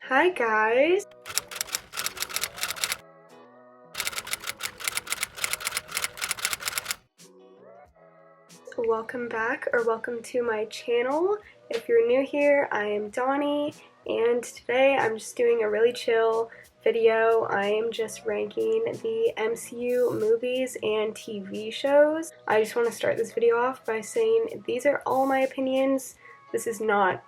Hi guys! Welcome back, or welcome to my channel. If you're new here, I am Donnie, and today I'm just doing a really chill video. I am just ranking the MCU movies and TV shows. I just want to start this video off by saying these are all my opinions. This is not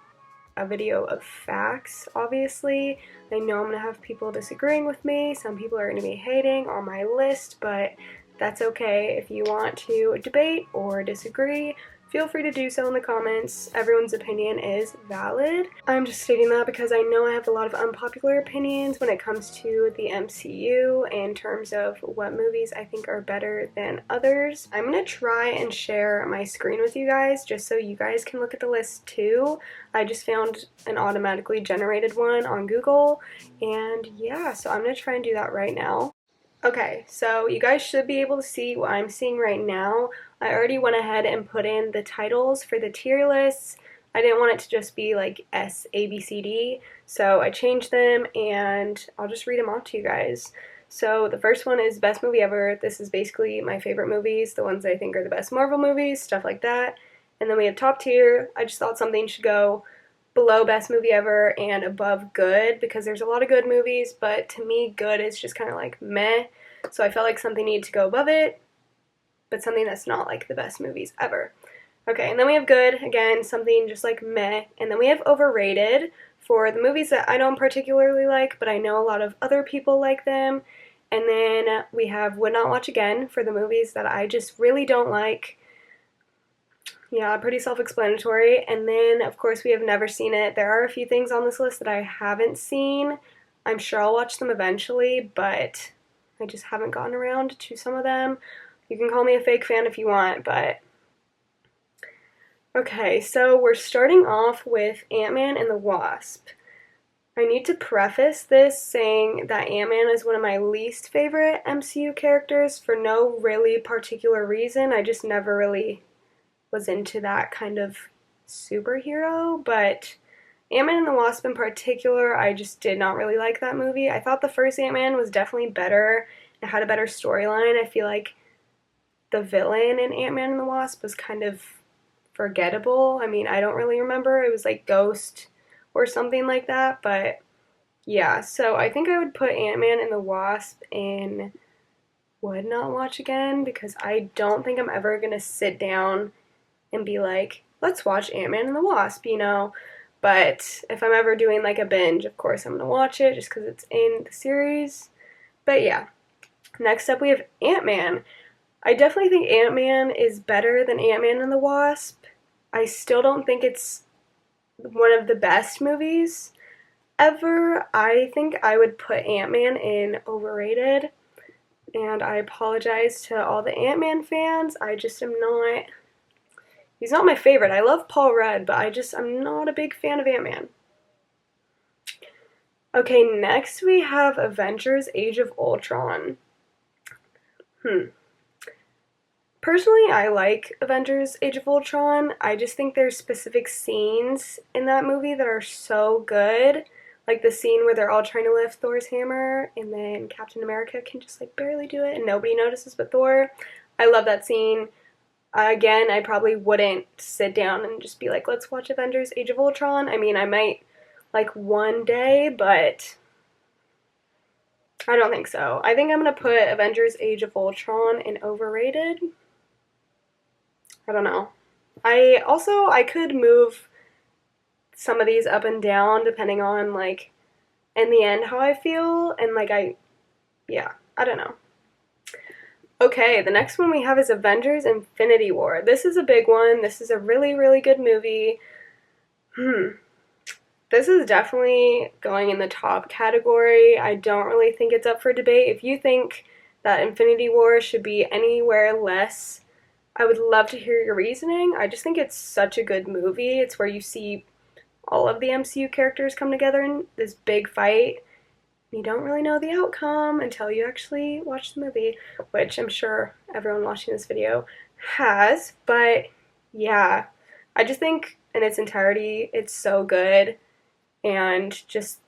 a video of facts, obviously. I know I'm gonna have people disagreeing with me, some people are gonna be hating on my list, but that's okay. If you want to debate or disagree, feel free to do so in the comments. Everyone's opinion is valid. I'm just stating that because I know I have a lot of unpopular opinions when it comes to the MCU in terms of what movies I think are better than others. I'm gonna try and share my screen with you guys just so you guys can look at the list too. I just found an automatically generated one on Google, and yeah, so I'm gonna try and do that right now. Okay, so you guys should be able to see what I'm seeing right now. I already went ahead and put in the titles for the tier lists. I didn't want it to just be like S, A, B, C, D, so I changed them and I'll just read them off to you guys. So the first one is Best Movie Ever. This is basically my favorite movies, the ones I think are the best Marvel movies, stuff like that. And then we have Top Tier. I just thought something should go below Best Movie Ever and above Good because there's a lot of good movies, but to me good is just kind of like meh, so I felt like something needed to go above it, but something that's not like the best movies ever. Okay, and then we have Good, again, something just like meh, and then we have Overrated for the movies that I don't particularly like, but I know a lot of other people like them, and then we have Would Not Watch Again for the movies that I just really don't like. Yeah, pretty self-explanatory. And then, of course, we have Never Seen It. There are a few things on this list that I haven't seen. I'm sure I'll watch them eventually, but I just haven't gotten around to some of them. You can call me a fake fan if you want, but... Okay, so we're starting off with Ant-Man and the Wasp. I need to preface this saying that Ant-Man is one of my least favorite MCU characters for no really particular reason. I just never really was into that kind of superhero, but Ant-Man and the Wasp in particular, I just did not really like that movie. I thought the first Ant-Man was definitely better. It had a better storyline. I feel like the villain in Ant-Man and the Wasp was kind of forgettable. I mean, I don't really remember. It was like Ghost or something like that, but yeah, so I think I would put Ant-Man and the Wasp in Would Not Watch Again because I don't think I'm ever gonna sit down and be like, let's watch Ant-Man and the Wasp, you know? But if I'm ever doing like a binge, of course I'm gonna watch it just because it's in the series. But yeah. Next up we have Ant-Man. I definitely think Ant-Man is better than Ant-Man and the Wasp. I still don't think it's one of the best movies ever. I think I would put Ant-Man in Overrated. And I apologize to all the Ant-Man fans. I just am not... He's not my favorite. I love Paul Rudd, but I'm not a big fan of Ant-Man. Okay, next we have Avengers Age of Ultron. Personally, I like Avengers Age of Ultron. I just think there's specific scenes in that movie that are so good. Like the scene where they're all trying to lift Thor's hammer and then Captain America can just like barely do it and nobody notices but Thor. I love that scene. Again, I probably wouldn't sit down and just be like, let's watch Avengers Age of Ultron. I mean, I might like one day, but I don't think so. I think I'm going to put Avengers Age of Ultron in Overrated. I don't know. I could move some of these up and down depending on like in the end how I feel and like I don't know. Okay, the next one we have is Avengers Infinity War. This is a big one. This is a really, really good movie. This is definitely going in the top category. I don't really think it's up for debate. If you think that Infinity War should be anywhere less, I would love to hear your reasoning. I just think it's such a good movie. It's where you see all of the MCU characters come together in this big fight. You don't really know the outcome until you actually watch the movie, which I'm sure everyone watching this video has, but yeah, I just think in its entirety it's so good, and just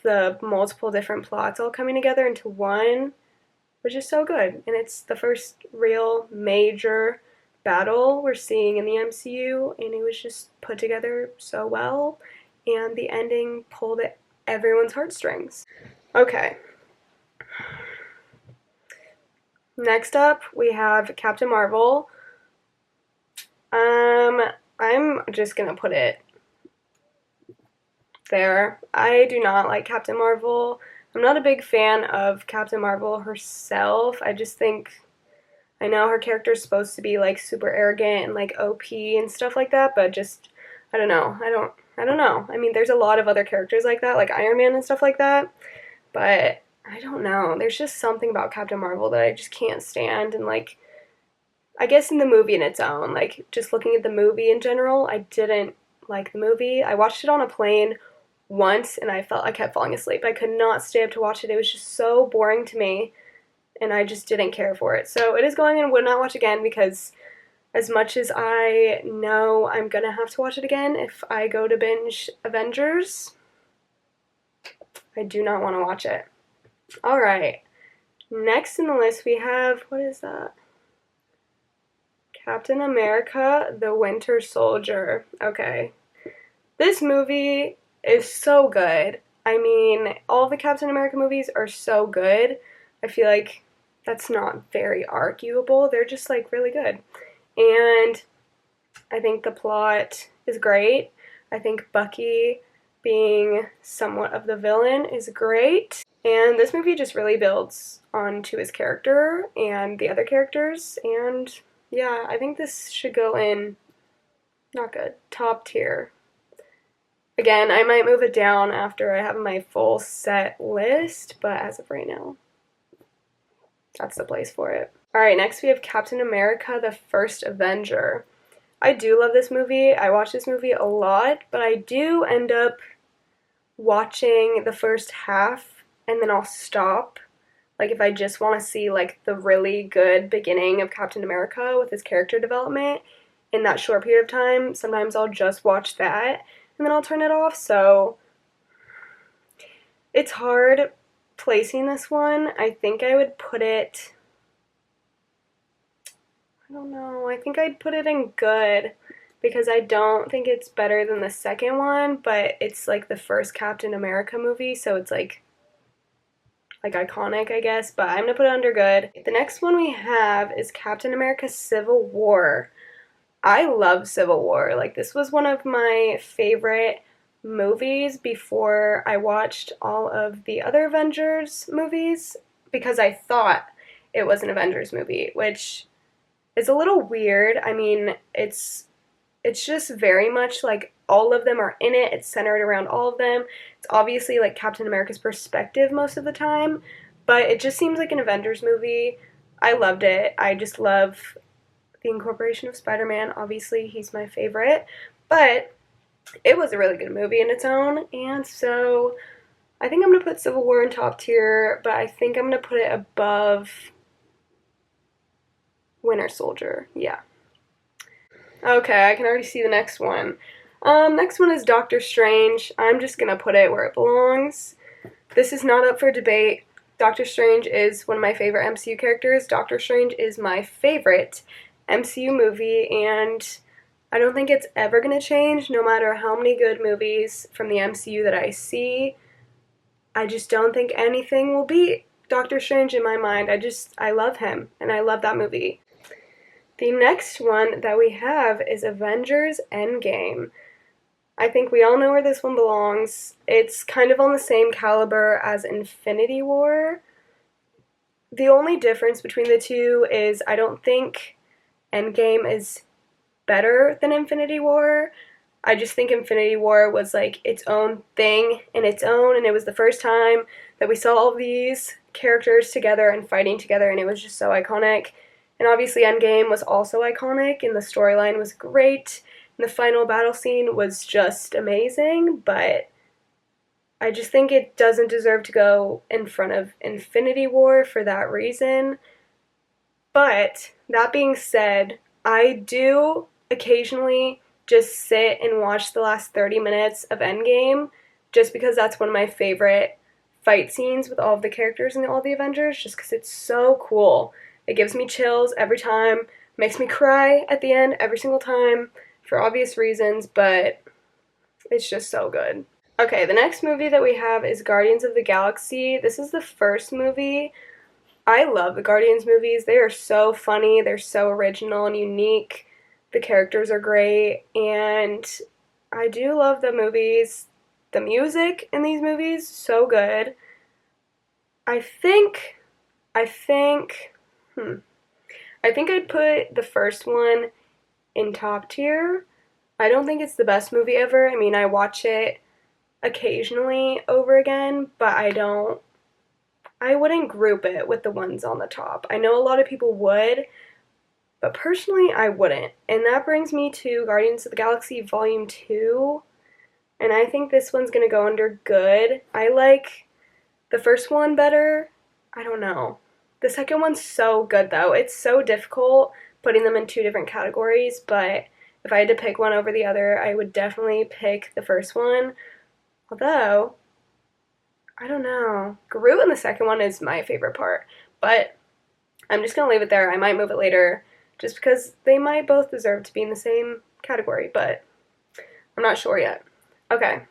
the multiple different plots all coming together into one was just so good. And it's the first real major battle we're seeing in the MCU, and it was just put together so well, and the ending pulled at everyone's heartstrings. Okay. Next up, we have Captain Marvel. I'm just gonna put it there. I do not like Captain Marvel. I'm not a big fan of Captain Marvel herself. I just think, I know her character is supposed to be like super arrogant and like OP and stuff like that, but just, I don't know. I don't know. I mean, there's a lot of other characters like that, like Iron Man and stuff like that, but I don't know. There's just something about Captain Marvel that I just can't stand, and like, I guess in the movie in its own, like just looking at the movie in general, I didn't like the movie. I watched it on a plane once and I kept falling asleep. I could not stay up to watch it. It was just so boring to me and I just didn't care for it. So it is going and would not watch again, because as much as I know I'm gonna have to watch it again if I go to binge Avengers, I do not want to watch it. Alright, next in the list we have, what is that? Captain America, the Winter Soldier. Okay. This movie is so good. I mean, all the Captain America movies are so good. I feel like that's not very arguable. They're just like really good. And I think the plot is great. I think Bucky being somewhat of the villain is great. And this movie just really builds onto his character and the other characters, and yeah, I think this should go in, not good, top tier. Again, I might move it down after I have my full set list, but as of right now, that's the place for it. Alright, next we have Captain America, the First Avenger. I do love this movie. I watch this movie a lot, but I do end up watching the first half and then I'll stop. Like if I just want to see like the really good beginning of Captain America with his character development in that short period of time, sometimes I'll just watch that and then I'll turn it off. So it's hard placing this one. I think I would put it, I don't know, I think I'd put it in good, because I don't think it's better than the second one, but it's like the first Captain America movie, so it's like iconic, I guess, but I'm gonna put it under good. The next one we have is Captain America Civil War. I love Civil War. Like, this was one of my favorite movies before I watched all of the other Avengers movies, because I thought it was an Avengers movie, which is a little weird. I mean, it's just very much like all of them are in it. It's centered around all of them. It's obviously like Captain America's perspective most of the time, but it just seems like an Avengers movie. I loved it. I just love the incorporation of Spider-Man. Obviously, he's my favorite, but it was a really good movie in its own, and so I think I'm going to put Civil War in top tier, but I think I'm going to put it above Winter Soldier. Yeah. Okay, I can already see the next one. Next one is Doctor Strange. I'm just gonna put it where it belongs. This is not up for debate. Doctor Strange is one of my favorite MCU characters. Doctor Strange is my favorite MCU movie, and I don't think it's ever gonna change, no matter how many good movies from the MCU that I see. I just don't think anything will beat Doctor Strange in my mind. I love him, and I love that movie. The next one that we have is Avengers Endgame. I think we all know where this one belongs. It's kind of on the same caliber as Infinity War. The only difference between the two is I don't think Endgame is better than Infinity War. I just think Infinity War was like its own thing in its own, and it was the first time that we saw all these characters together and fighting together, and it was just so iconic. And obviously Endgame was also iconic, and the storyline was great, and the final battle scene was just amazing, but I just think it doesn't deserve to go in front of Infinity War for that reason. But, that being said, I do occasionally just sit and watch the last 30 minutes of Endgame, just because that's one of my favorite fight scenes with all of the characters and all the Avengers just because it's so cool. It gives me chills every time, makes me cry at the end every single time for obvious reasons, but it's just so good. Okay, the next movie that we have is Guardians of the Galaxy. This is the first movie. I love the Guardians movies. They are so funny, they're so original and unique. The characters are great, and I do love the movies. The music in these movies, so good. I think, I think, I think I'd put the first one in top tier. I don't think it's the best movie ever. I mean, I watch it occasionally over again, but I wouldn't group it with the ones on the top. I know a lot of people would, but personally I wouldn't. And that brings me to Guardians of the Galaxy Volume 2, and I think this one's gonna go under good. I like the first one better. I don't know. The second one's so good though. It's so difficult putting them in two different categories, but if I had to pick one over the other, I would definitely pick the first one. Although, I don't know. Groot in the second one is my favorite part, but I'm just gonna leave it there. I might move it later just because they might both deserve to be in the same category, but I'm not sure yet. Okay.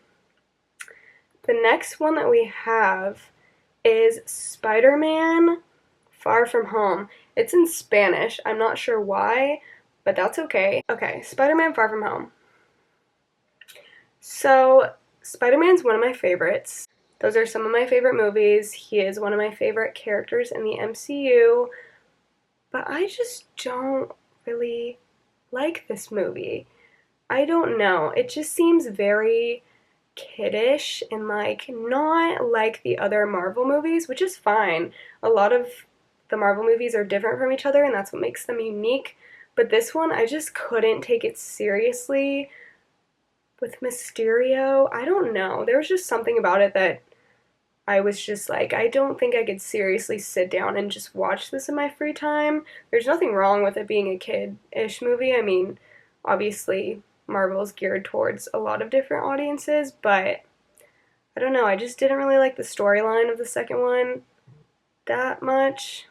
The next one that we have is Spider-Man Far From Home. It's in Spanish. I'm not sure why, but that's okay. Okay, Spider-Man Far From Home. So, Spider-Man's one of my favorites. Those are some of my favorite movies. He is one of my favorite characters in the MCU, but I just don't really like this movie. I don't know. It just seems very kiddish and like not like the other Marvel movies, which is fine. A lot of the Marvel movies are different from each other and that's what makes them unique. But this one, I just couldn't take it seriously with Mysterio. I don't know. There was just something about it that I was just like, I don't think I could seriously sit down and just watch this in my free time. There's nothing wrong with it being a kid-ish movie. I mean, obviously, Marvel's geared towards a lot of different audiences, but I don't know. I just didn't really like the storyline of the second one that much.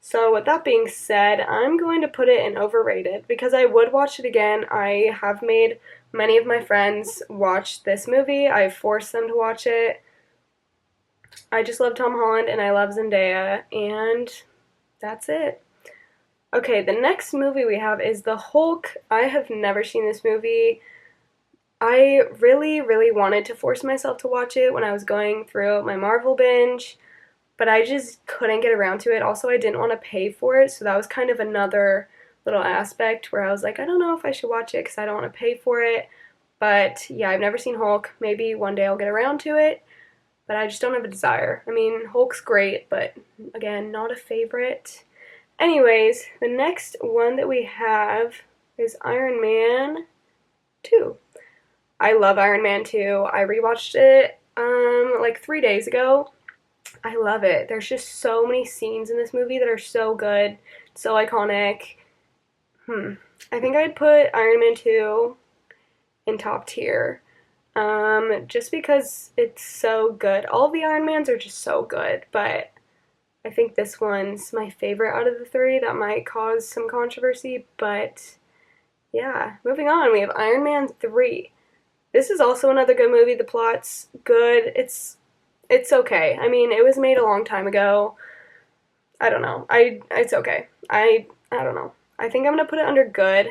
So with that being said, I'm going to put it in overrated because I would watch it again. I have made many of my friends watch this movie. I've forced them to watch it. I just love Tom Holland and I love Zendaya, and that's it. Okay, the next movie we have is The Hulk. I have never seen this movie. I really, really wanted to force myself to watch it when I was going through my Marvel binge, but I just couldn't get around to it. Also, I didn't want to pay for it, so that was kind of another little aspect where I was like, I don't know if I should watch it because I don't want to pay for it. But yeah, I've never seen Hulk. Maybe one day I'll get around to it, but I just don't have a desire. I mean, Hulk's great, but again, not a favorite. Anyways, the next one that we have is Iron Man 2. I love Iron Man 2. I rewatched it like 3 days ago. I love it. There's just so many scenes in this movie that are so good, so iconic. I think I'd put Iron Man 2 in top tier. Just because it's so good. All the Iron Mans are just so good, but I think this one's my favorite out of the three. That might cause some controversy, but yeah. Moving on, we have Iron Man 3. This is also another good movie. The plot's good. It's okay. I mean, it was made a long time ago. I don't know. It's okay. I don't know. I think I'm gonna put it under good.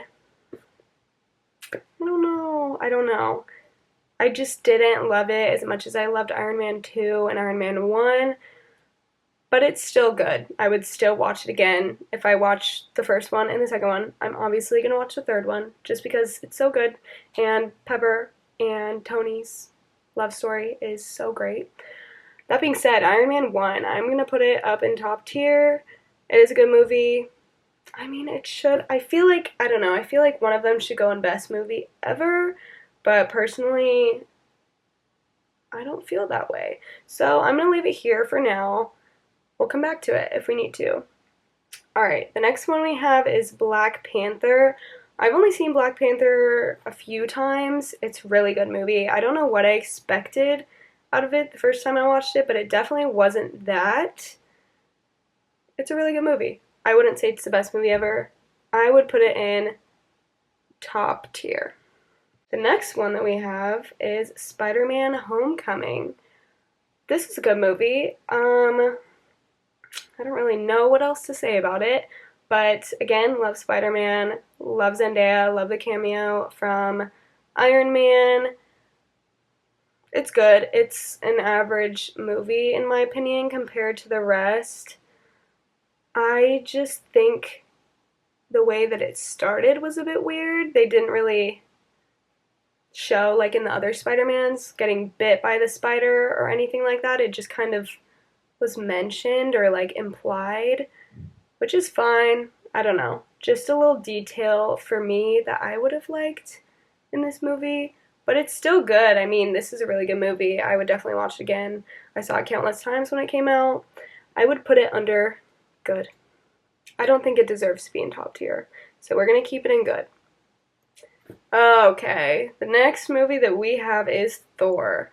I don't know. I just didn't love it as much as I loved Iron Man 2 and Iron Man 1. But it's still good. I would still watch it again. If I watched the first one and the second one, I'm obviously going to watch the third one just because it's so good. And Pepper and Tony's love story is so great. That being said, Iron Man 1, I'm going to put it up in top tier. It is a good movie. I mean, it should. I feel like one of them should go in best movie ever. But personally, I don't feel that way. So I'm going to leave it here for now. We'll come back to it if we need to. Alright, the next one we have is Black Panther. I've only seen Black Panther a few times. It's a really good movie. I don't know what I expected out of it the first time I watched it, but it definitely wasn't that. It's a really good movie. I wouldn't say it's the best movie ever. I would put it in top tier. The next one that we have is Spider-Man Homecoming. This is a good movie. I don't really know what else to say about it, but again, love Spider-Man, love Zendaya, love the cameo from Iron Man. It's good. It's an average movie in my opinion compared to the rest. I just think the way that it started was a bit weird. They didn't really show, like in the other Spider-Mans, getting bit by the spider or anything like that. It just kind of was mentioned or like implied, which is fine. I don't know. Just a little detail for me that I would have liked in this movie, but it's still good. I mean, this is a really good movie. I would definitely watch it again. I saw it countless times when it came out. I would put it under good. I don't think it deserves to be in top tier, so we're going to keep it in good. Okay, the next movie that we have is Thor.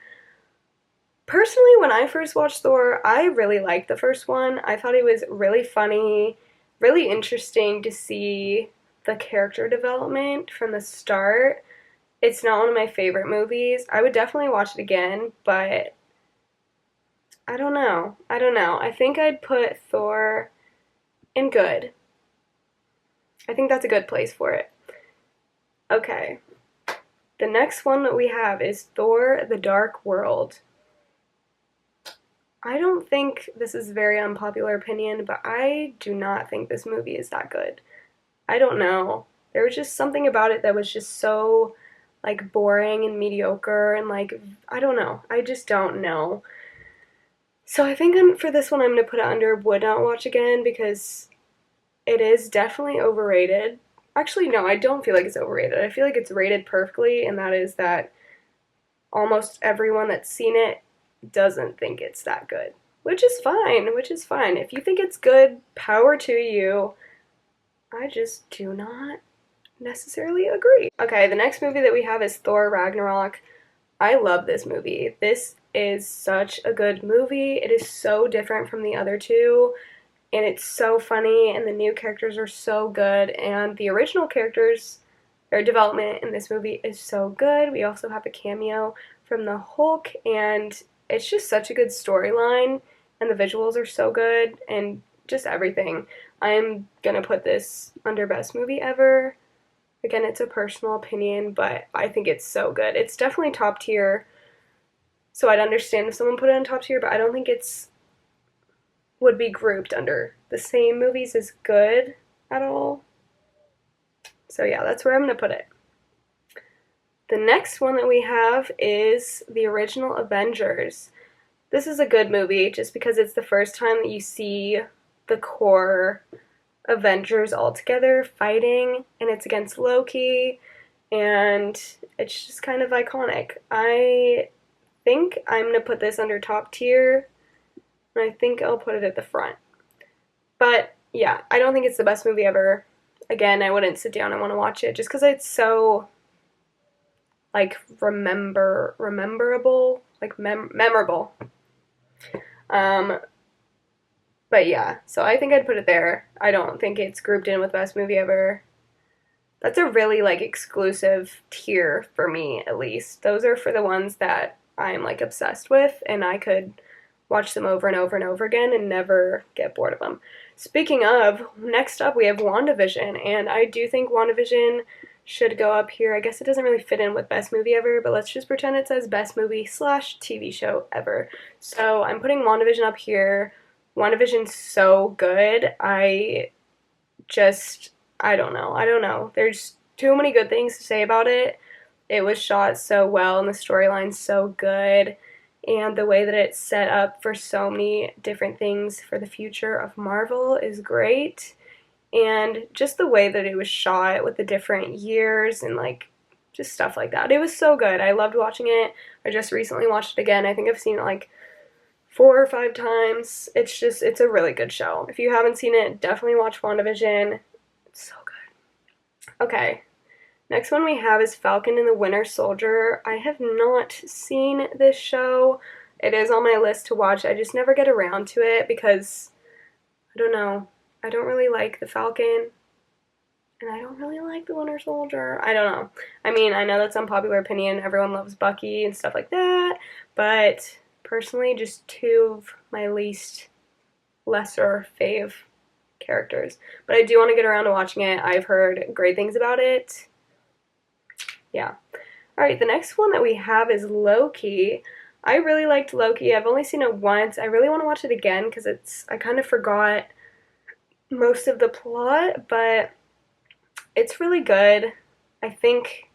Personally, when I first watched Thor, I really liked the first one. I thought it was really funny, really interesting to see the character development from the start. It's not one of my favorite movies. I would definitely watch it again, but I don't know. I think I'd put Thor in good. I think that's a good place for it. Okay. The next one that we have is Thor: The Dark World. I don't think this is a very unpopular opinion, but I do not think this movie is that good. I don't know. There was just something about it that was just so like boring and mediocre and like I don't know. I just don't know. So I think for this one I'm going to put it under would not watch again because it is definitely overrated. Actually, no, I don't feel like it's overrated. I feel like it's rated perfectly, and that is that almost everyone that's seen it doesn't think it's that good, which is fine. If you think it's good, power to you. I just do not necessarily agree. Okay, the next movie that we have is Thor Ragnarok. I love this movie. This is such a good movie. It is so different from the other two, and it's so funny, and the new characters are so good, and the original characters, their development in this movie is so good. We also have a cameo from the Hulk, and it's just such a good storyline, and the visuals are so good, and just everything. I'm gonna put this under best movie ever. Again, it's a personal opinion, but I think it's so good. It's definitely top tier, so I'd understand if someone put it in top tier, but I don't think it's would be grouped under the same movies as good at all. So yeah, that's where I'm gonna put it. The next one that we have is the original Avengers. This is a good movie just because it's the first time that you see the core Avengers all together fighting, and it's against Loki, and it's just kind of iconic. I think I'm going to put this under top tier, and I think I'll put it at the front. But yeah, I don't think it's the best movie ever. Again, I wouldn't sit down and want to watch it just because it's so like memorable. But yeah, so I think I'd put it there. I don't think it's grouped in with best movie ever. That's a really like exclusive tier for me, at least. Those are for the ones that I'm like obsessed with, and I could watch them over and over and over again and never get bored of them. Speaking of, next up we have WandaVision, and I do think WandaVision should go up here. I guess it doesn't really fit in with best movie ever, but let's just pretend it says best movie / TV show ever. So I'm putting WandaVision up here. WandaVision's so good. I don't know. There's too many good things to say about it. It was shot so well and the storyline's so good, and the way that it's set up for so many different things for the future of Marvel is great. And just the way that it was shot with the different years and like just stuff like that. It was so good. I loved watching it. I just recently watched it again. I think I've seen it like 4 or 5 times. It's a really good show. If you haven't seen it, definitely watch WandaVision. It's so good. Okay, next one we have is Falcon and the Winter Soldier. I have not seen this show. It is on my list to watch. I just never get around to it because, I don't know, I don't really like the Falcon, and I don't really like the Winter Soldier. I don't know. I mean, I know that's unpopular opinion. Everyone loves Bucky and stuff like that, but personally, just two of my least lesser fave characters. But I do want to get around to watching it. I've heard great things about it. Yeah. Alright, the next one that we have is Loki. I really liked Loki. I've only seen it once. I really want to watch it again because I kind of forgot most of the plot, but it's really good. I think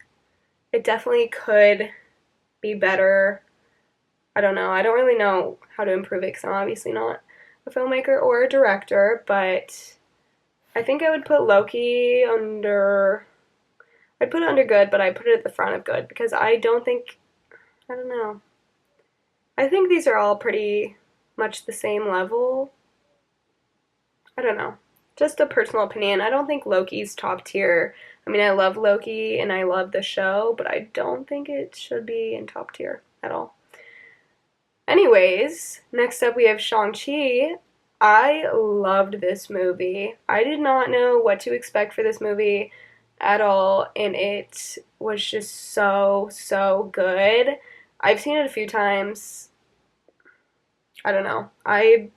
it definitely could be better. I don't know. I don't really know how to improve it because I'm obviously not a filmmaker or a director, but I think I would put Loki under. I'd put it under good, but I put it at the front of good because I don't think. I don't know. I think these are all pretty much the same level. I don't know. Just a personal opinion. I don't think Loki's top tier. I mean, I love Loki and I love the show, but I don't think it should be in top tier at all. Anyways, next up we have Shang-Chi. I loved this movie. I did not know what to expect for this movie at all, and it was just so, so good. I've seen it a few times. I don't know. I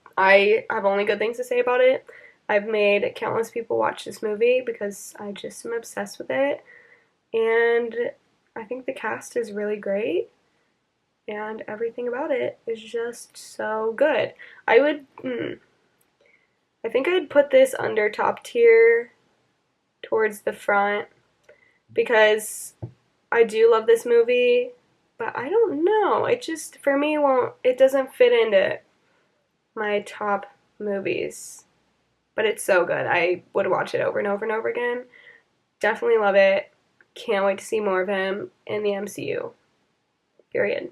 have only good things to say about it. I've made countless people watch this movie because I just am obsessed with it. And I think the cast is really great. And everything about it is just so good. I think I'd put this under top tier towards the front because I do love this movie, but I don't know. It just, for me, it doesn't fit into my top movies. But it's so good. I would watch it over and over and over again. Definitely love it. Can't wait to see more of him in the MCU. Period.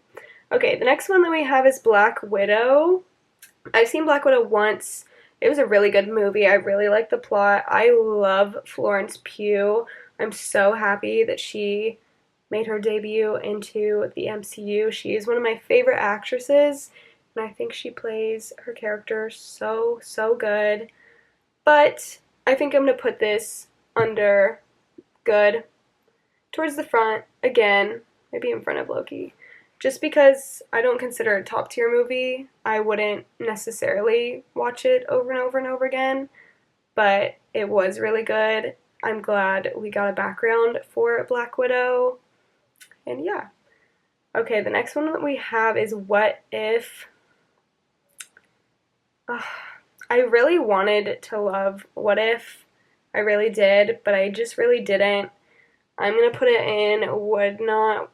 Okay, the next one that we have is Black Widow. I've seen Black Widow once. It was a really good movie. I really like the plot. I love Florence Pugh. I'm so happy that she made her debut into the MCU. She is one of my favorite actresses, and I think she plays her character so, so good. But I think I'm going to put this under good, towards the front, again, maybe in front of Loki. Just because I don't consider it a top tier movie, I wouldn't necessarily watch it over and over and over again, but it was really good. I'm glad we got a background for Black Widow, and yeah. Okay, the next one that we have is What If. I really wanted to love What If. I really did, but I just really didn't. I'm going to put it in would not.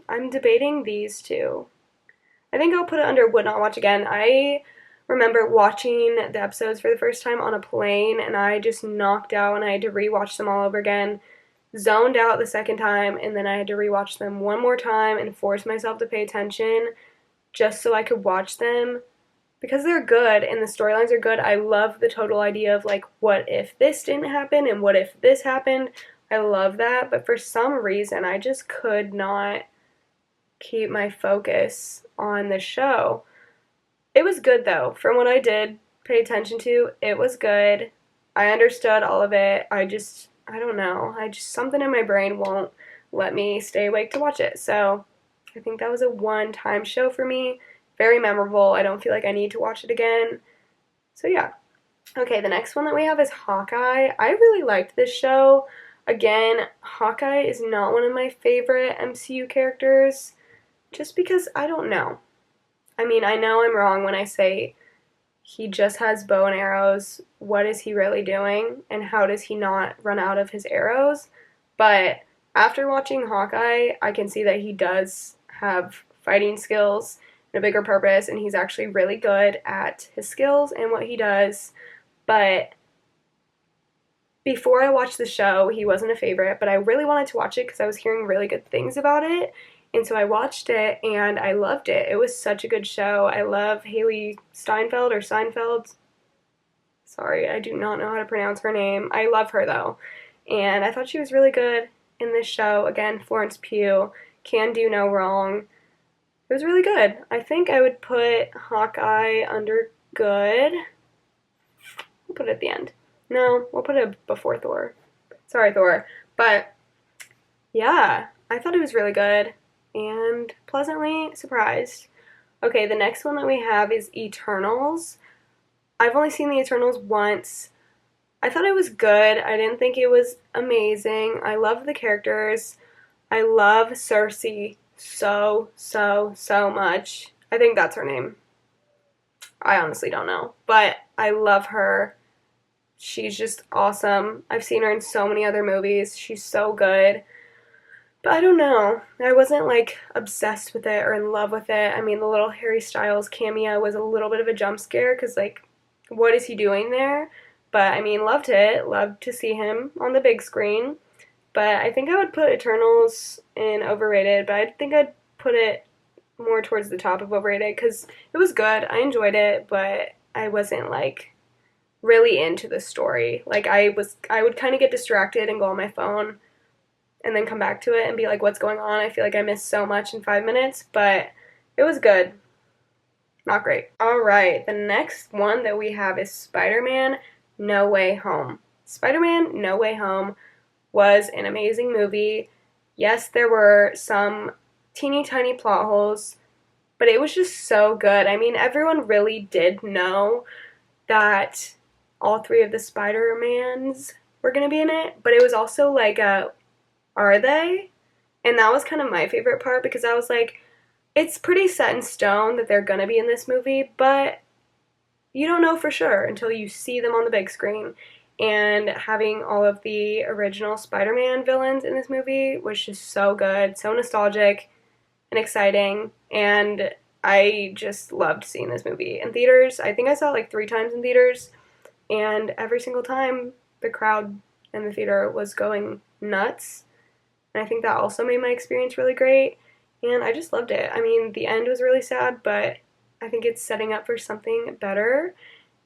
I'm debating these two. I think I'll put it under would not watch again. I remember watching the episodes for the first time on a plane, and I just knocked out, and I had to rewatch them all over again. Zoned out the second time, and then I had to rewatch them one more time and force myself to pay attention just so I could watch them because they're good and the storylines are good. I love the total idea of like, what if this didn't happen and what if this happened? I love that, but for some reason I just could not keep my focus on the show. It was good though. From what I did pay attention to, it was good. I understood all of it. I don't know. Something in my brain won't let me stay awake to watch it. So I think that was a one-time show for me. Very memorable. I don't feel like I need to watch it again. So yeah. Okay, the next one that we have is Hawkeye. I really liked this show. Again, Hawkeye is not one of my favorite MCU characters just because I don't know. I mean, I know I'm wrong when I say he just has bow and arrows. What is he really doing? And how does he not run out of his arrows? But after watching Hawkeye, I can see that he does have fighting skills and a bigger purpose, and he's actually really good at his skills and what he does. But before I watched the show, he wasn't a favorite, but I really wanted to watch it because I was hearing really good things about it. And so I watched it, and I loved it. It was such a good show. I love Haley Steinfeld or Seinfeld. Sorry, I do not know how to pronounce her name. I love her, though. And I thought she was really good. in this show. Again, Florence Pugh, can do no wrong. It was really good. I think I would put Hawkeye under good. We'll put it at the end. No, we'll put it before Thor. Sorry, Thor. But yeah, I thought it was really good and pleasantly surprised. Okay, the next one that we have is Eternals. I've only seen the Eternals once. I thought it was good. I didn't think it was amazing. I love the characters. I love Cersei so, so, so much. I think that's her name. I honestly don't know. But I love her. She's just awesome. I've seen her in so many other movies. She's so good. But I don't know. I wasn't like obsessed with it or in love with it. I mean, the little Harry Styles cameo was a little bit of a jump scare because, like, what is he doing there? But I mean, loved it. Loved to see him on the big screen. But I think I would put Eternals in overrated, but I think I'd put it more towards the top of overrated because it was good. I enjoyed it, but I wasn't like really into the story. Like I would kind of get distracted and go on my phone and then come back to it and be like, what's going on? I feel like I missed so much in 5 minutes, but it was good. Not great. All right, the next one that we have is Spider-Man No Way Home. Spider-Man No Way Home was an amazing movie. Yes, there were some teeny tiny plot holes, but it was just so good. I mean, everyone really did know that all three of the Spider-Mans were going to be in it, but it was also like are they? And that was kind of my favorite part because I was like, it's pretty set in stone that they're going to be in this movie, but you don't know for sure until you see them on the big screen. And having all of the original Spider-Man villains in this movie was just so good, so nostalgic and exciting, and I just loved seeing this movie in theaters. I think I saw it like 3 times in theaters, and every single time the crowd in the theater was going nuts, and I think that also made my experience really great, and I just loved it. I mean, the end was really sad, but I think it's setting up for something better.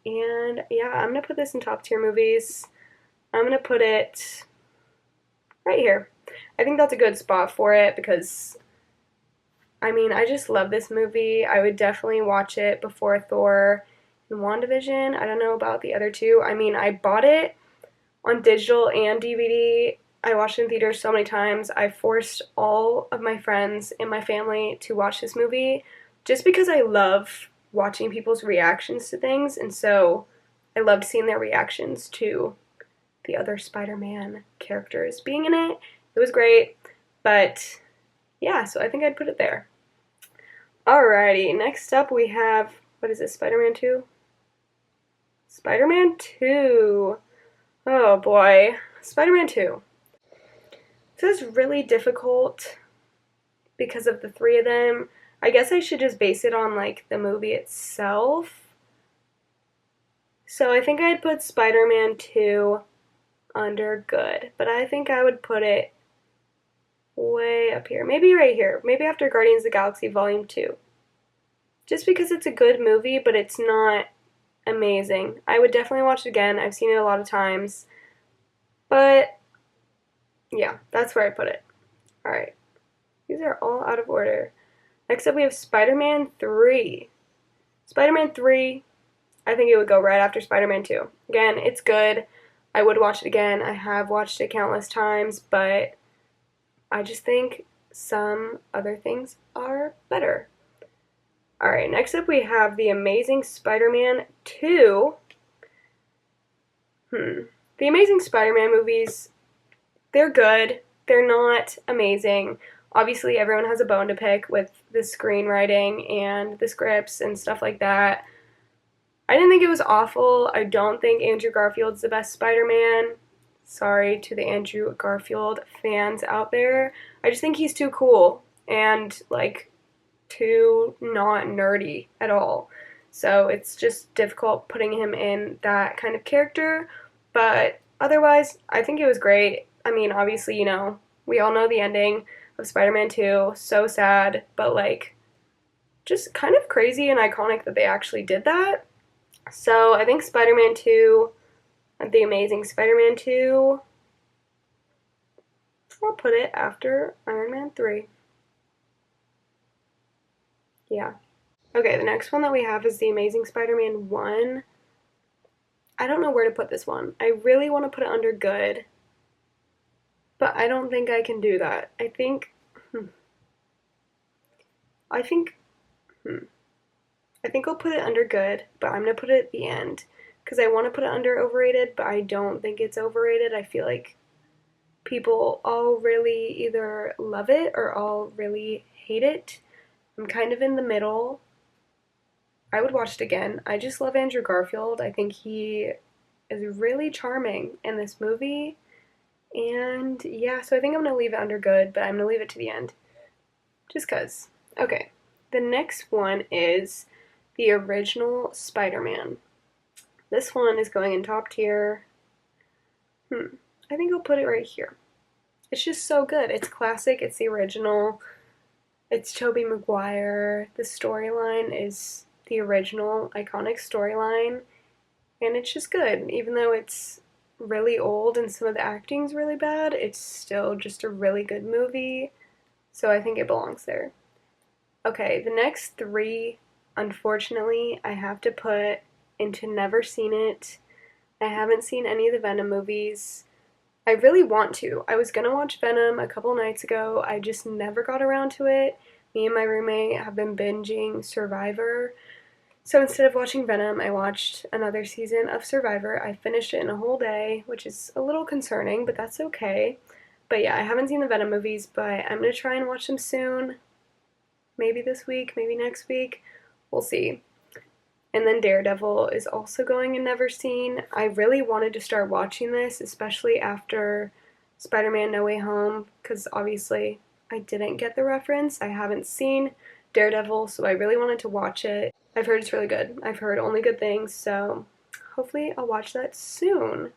And yeah, I'm going to put this in top tier movies. I'm going to put it right here. I think that's a good spot for it because, I mean, I just love this movie. I would definitely watch it before Thor and WandaVision. I don't know about the other two. I mean, I bought it on digital and DVD. I watched it in theaters so many times. I forced all of my friends and my family to watch this movie just because I love watching people's reactions to things, and so I loved seeing their reactions to the other Spider-Man characters being in it. It was great, but yeah, so I think I'd put it there. Alrighty, next up we have, what is it, Spider-Man 2? Spider-Man 2. Oh boy, Spider-Man 2. This is really difficult because of the 3 of them. I guess I should just base it on, like, the movie itself. So I think I'd put Spider-Man 2 under good, but I think I would put it way up here. Maybe right here. Maybe after Guardians of the Galaxy Volume 2. Just because it's a good movie, but it's not amazing. I would definitely watch it again. I've seen it a lot of times. But, yeah, that's where I put it. Alright. These are all out of order. Next up we have Spider-Man 3. Spider-Man 3, I think it would go right after Spider-Man 2. Again, it's good. I would watch it again. I have watched it countless times, but I just think some other things are better. Alright, next up we have The Amazing Spider-Man 2. The Amazing Spider-Man movies, they're good. They're not amazing. Obviously, everyone has a bone to pick with the screenwriting and the scripts and stuff like that. I didn't think it was awful. I don't think Andrew Garfield's the best Spider-Man. Sorry to the Andrew Garfield fans out there. I just think he's too cool and, like, too not nerdy at all. So it's just difficult putting him in that kind of character. But otherwise, I think it was great. I mean, obviously, you know, we all know the ending of Spider-Man 2, so sad, but like just kind of crazy and iconic that they actually did that. So I think Spider-Man 2, The Amazing Spider-Man 2, I'll put it after Iron Man 3. Yeah. Okay, the next one that we have is The Amazing Spider-Man 1. I don't know where to put this one. I really want to put it under good, but I don't think I can do that. I think, hmm, I think I'll put it under good, but I'm gonna put it at the end because I want to put it under overrated, but I don't think it's overrated. I feel like people all really either love it or all really hate it. I'm kind of in the middle. I would watch it again. I just love Andrew Garfield. I think he is really charming in this movie. And yeah, so I think I'm going to leave it under good, but I'm going to leave it to the end. Just because. Okay, the next one is the original Spider-Man. This one is going in top tier. I think I'll put it right here. It's just so good. It's classic, it's the original. It's Tobey Maguire. The storyline is the original iconic storyline, and it's just good. Even though it's really old and some of the acting's really bad, it's still just a really good movie, so I think it belongs there. Okay, the next three, unfortunately, I have to put into never seen it. I haven't seen any of the Venom movies. I really want to. I was gonna watch Venom a couple nights ago. I just never got around to it. Me and my roommate have been binging Survivor. So instead of watching Venom, I watched another season of Survivor. I finished it in a whole day, which is a little concerning, but that's okay. But yeah, I haven't seen the Venom movies, but I'm gonna try and watch them soon. Maybe this week, maybe next week. We'll see. And then Daredevil is also going in Never Seen. I really wanted to start watching this, especially after Spider-Man No Way Home, because obviously I didn't get the reference. I haven't seen Daredevil, so I really wanted to watch it. I've heard it's really good. I've heard only good things, so hopefully I'll watch that soon.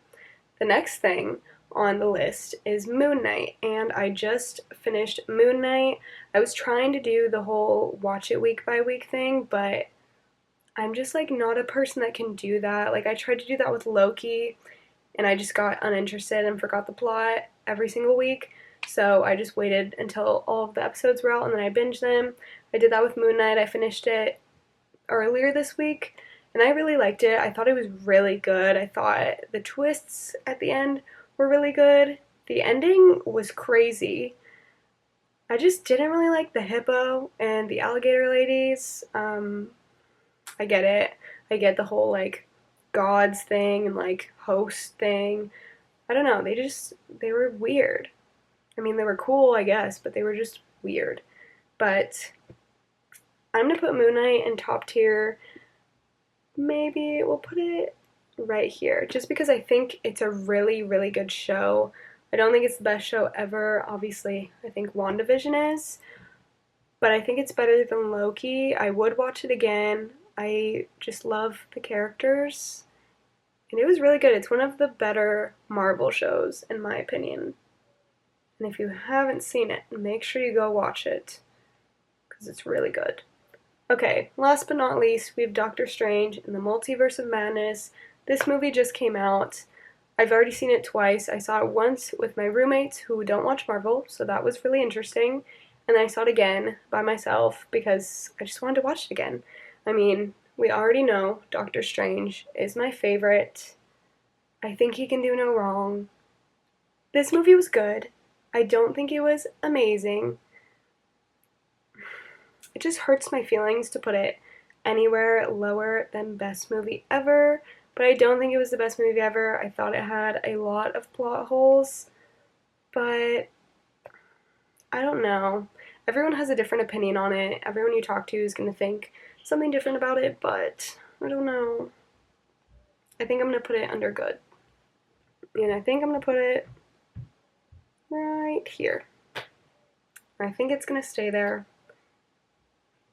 The next thing on the list is Moon Knight, and I just finished Moon Knight. I was trying to do the whole watch it week by week thing, but I'm just like not a person that can do that. Like I tried to do that with Loki and I just got uninterested and forgot the plot every single week. So I just waited until all of the episodes were out and then I binged them. I did that with Moon Knight. I finished it earlier this week and I really liked it. I thought it was really good. I thought the twists at the end were really good. The ending was crazy. I just didn't really like the hippo and the alligator ladies. I get it. I get the whole like gods thing and like host thing. I don't know. They were weird. I mean, they were cool, I guess, but they were just weird. But I'm gonna put Moon Knight in top tier. Maybe we'll put it right here, just because I think it's a really, really good show. I don't think it's the best show ever. Obviously, I think WandaVision is, but I think it's better than Loki. I would watch it again. I just love the characters, and it was really good. It's one of the better Marvel shows, in my opinion. And if you haven't seen it, make sure you go watch it, because it's really good. Okay, last but not least, we have Doctor Strange in the Multiverse of Madness. This movie just came out. I've already seen it twice. I saw it once with my roommates who don't watch Marvel, so that was really interesting. And then I saw it again by myself because I just wanted to watch it again. I mean, we already know Doctor Strange is my favorite. I think he can do no wrong. This movie was good. I don't think it was amazing. It just hurts my feelings to put it anywhere lower than best movie ever, but I don't think it was the best movie ever. I thought it had a lot of plot holes, but I don't know. Everyone has a different opinion on it. Everyone you talk to is going to think something different about it, but I don't know. I think I'm going to put it under good. And I think I'm going to put it right here. I think it's going to stay there,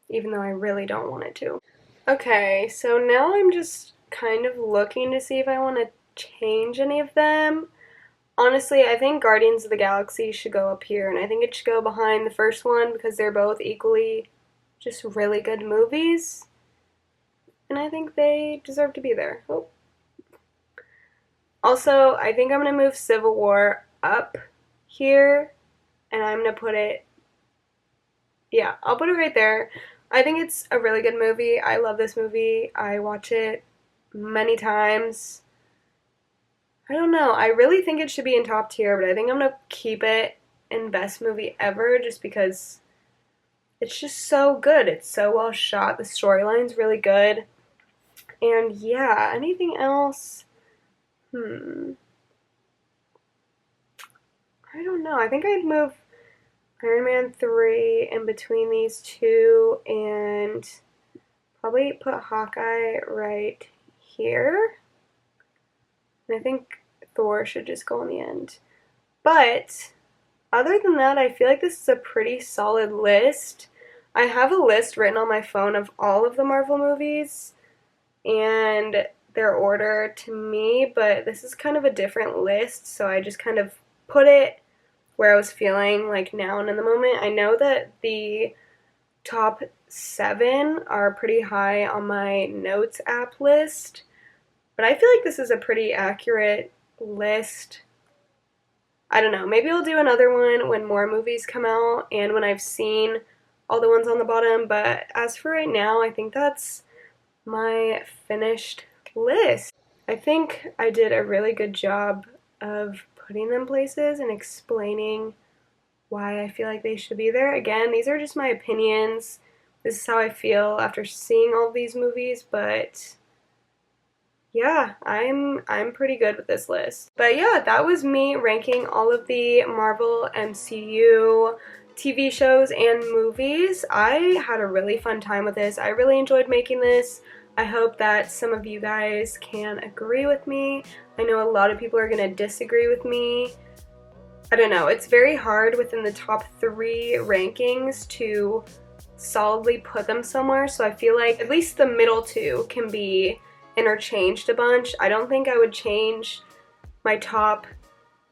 even though I really don't want it to. Okay, so now I'm just kind of looking to see if I want to change any of them. Honestly, I think Guardians of the Galaxy should go up here, and I think it should go behind the first one because they're both equally just really good movies. And I think they deserve to be there. Oh. Also, I think I'm going to move Civil War up here and I'm gonna put it, yeah, I'll put it right there. I think it's a really good movie. I love this movie. I watch it many times. I don't know. I really think it should be in top tier, but I think I'm gonna keep it in best movie ever just because it's just so good. It's so well shot. The storyline's really good. And yeah, anything else? I don't know. I think I'd move Iron Man 3 in between these two and probably put Hawkeye right here. And I think Thor should just go in the end. But other than that, I feel like this is a pretty solid list. I have a list written on my phone of all of the Marvel movies and their order to me, but this is kind of a different list, so I just kind of put it where I was feeling like now and in the moment. I know that the top 7 are pretty high on my notes app list, but I feel like this is a pretty accurate list. I don't know, maybe I'll do another one when more movies come out and when I've seen all the ones on the bottom, but as for right now, I think that's my finished list. I think I did a really good job of putting them places and explaining why I feel like they should be there. Again, these are just my opinions. This is how I feel after seeing all of these movies, but yeah, I'm pretty good with this list. But yeah, that was me ranking all of the Marvel MCU TV shows and movies. I had a really fun time with this. I really enjoyed making this. I hope that some of you guys can agree with me. I know a lot of people are going to disagree with me. I don't know, it's very hard within the top 3 rankings to solidly put them somewhere, so I feel like at least the middle 2 can be interchanged a bunch. I don't think I would change my top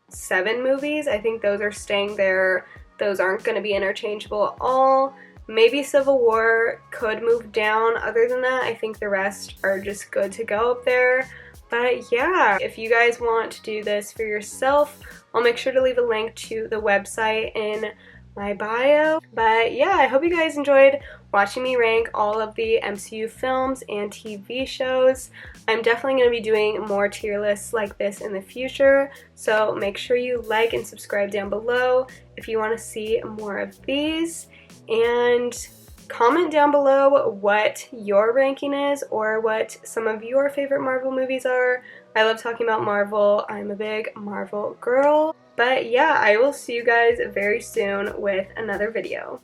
7 movies. I think those are staying there. Those aren't going to be interchangeable at all. Maybe Civil War could move down. Other than that, I think the rest are just good to go up there. But yeah, if you guys want to do this for yourself, I'll make sure to leave a link to the website in my bio. But yeah, I hope you guys enjoyed watching me rank all of the MCU films and TV shows. I'm definitely going to be doing more tier lists like this in the future, so make sure you like and subscribe down below if you want to see more of these, and comment down below what your ranking is or what some of your favorite Marvel movies are. I love talking about Marvel. I'm a big Marvel girl. But yeah, I will see you guys very soon with another video.